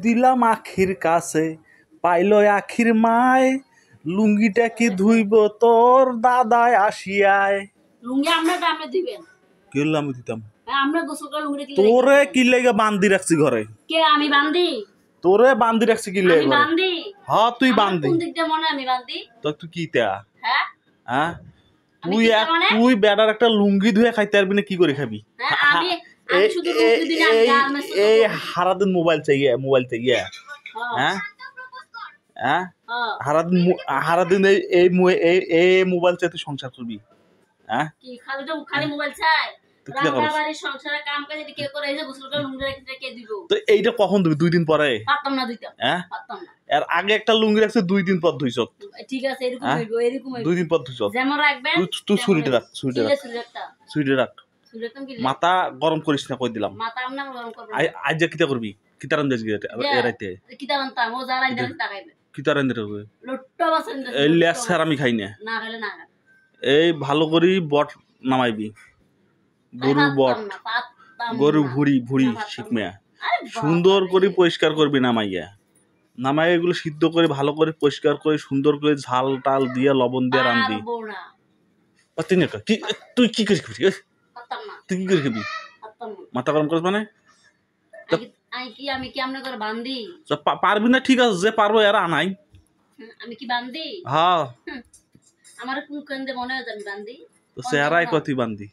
দিলাম আখির কাছে পাইল আখির মায় লুঙ্গিটা কি ধুইব তোর দাদায় আসিয়ায় লুঙ্গি আমরা দিবেন কি হলো আমি দিতাম আমরা গোসল করে লুঙ্গি কি তোরে কি লাগা বান্ধি রাখছি ঘরে কে আমি বান্ধি তোরে বান্ধি রাখছি কি লাগা আমি বান্ধি হ্যাঁ তুই বান্ধি কোন দিক দিয়ে মনে আমি বান্ধি তো তুই কি তা হ্যাঁ হ্যাঁ তুই বেটার একটা লুঙ্গি ধুয়ে খাইতে পারবি না কি করে খাবি আমি শুধু লুঙ্গি দিনা এই সারাদিন মোবাইল চাইয়ে হ্যাঁ হ্যাঁ সারাদিন এই মোবাইল চাই তুই সংসার করবি হ্যাঁ কি খালি মোবাইল চাই রান্নাবাড়ি সংসারে কাম কাজ যদি কে করে এসে গোসল করে লুঙ্গি রেখে কে দিব তো এইটা কখন দিবি 2 দিন পরে পারতাম না দিতাম হ্যাঁ পারতাম না এর আগে একটা লুঙ্গি রাখছে 2 দিন পর ধুইছ ঠিক আছে এরকম হইব এরকম হইব 2 দিন পর ধুইছ যেমন রাখবেন তুই ছুরিটা রাখ মাথা গরম করিস না কই দিলাম মাথা আমনা গরম করব আজ যে কিটা করবি কিটা রান্দাস গিয়ে রাইতে কিটা রান্তা মো যা রান্দা তাকাইবে কিটা রান্দা করবে লট্টো বাসন এই লেস স্যার আমি খাই না না খেলে না এই ভালো করি বট নামাইবি গরুর বট গরু ভুড়ি শিখমিয়া সুন্দর করে পরিষ্কার করবি নামাই এগুলো সিদ্ধ করে ভালো করে পরিষ্কার করে সুন্দর করে ঝাল টাল দিয়ে লবণ দিয়ে রান্ধবি তুই কি করে খাবি তুই কি করে খাবি মাথা গরম করিস মানে আমি কি আমনে করে বান্ধি পারবি না ঠিক আছে যে পারবো এরা আনাই আমি কি বান্ধি হ্যাঁ আমার কোন কেন্দ্রে মনে হয় আমি বান্ধি তো চেহারায় কতি বান্ধি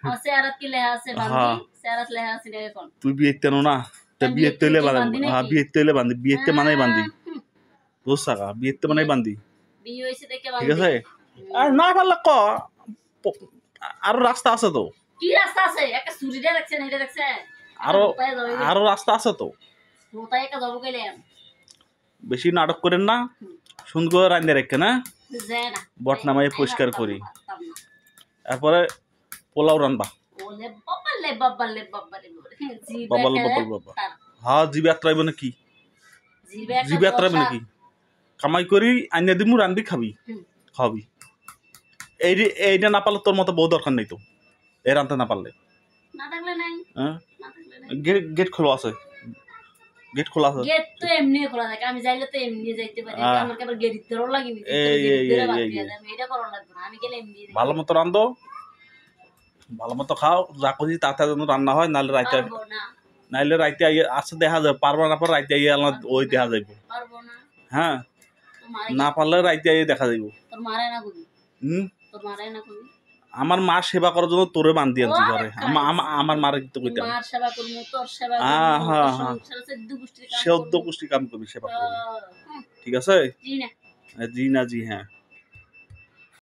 আমার চেহারাত কি লেখা আছে বান্ধি চেহারাত লেখা আছে এখন তুই বিয়েতে না তে বিয়েতে হইলে বান্ধি হ্যাঁ বিয়েতে হইলে বান্ধি বিয়েতে মানেই বান্ধি বুঝছাকা বিয়েতে মানেই বান্ধি বিয়ে হইছে দেখে বান্ধি ঠিক আছে আর না পারলে ক আর রাস্তা আছে তো কি রাস্তা আছে একটা সুরিটা রাখছেন এটা রাখছেন আরো রাস্তা আছে তো মোতায় একটা যাব কইলে বেশি নাটক করেন না সুন্দর করে রান্না রাখেন না বট নামাই পরিষ্কার করি তারপরে পোলাও রান্না হ্যাঁ জিবে আত্রাইব নাকি জিবে আত্রাইব নাকি কামাই করি আইনা দিমু রান্ধবি খাবি এইটা না পারলে তোর মতো বউ দরকার নেই তো এই রান্না না পারলে গেট খোলা আছে গেট খোলা আছে গেট তো এমনি খোলা থাকে আমি যাইলে তো এমনি যাইতে পারি আমার কেবল গেট ধরো লাগি আমি এটা করো লাগবে না আমি গেলে এমনি ভালো মতো রান্ধো ভালো মতো খাও যা করি তাড়াতাড়ি যেন রান্না হয় নাইলে রাইতে আসে দেখা যাবে পারবা না পার রাইতে আইয়ে ওই দেখা যাইব হ্যাঁ না পারলে রাইতে আইয়ে দেখা যাইব তোর মারে না কবি তোর মারে না কবি আমার মা সেবা করার জন্য তোরে বান্ধি আনছি ঘরে আমার মারে কিন্তু কইতাম মার সেবা করমু তোর সেবা করমু 14 গোষ্ঠী কাম করবি সেবা করবি ঠিক আছে জি না জি হ্যাঁ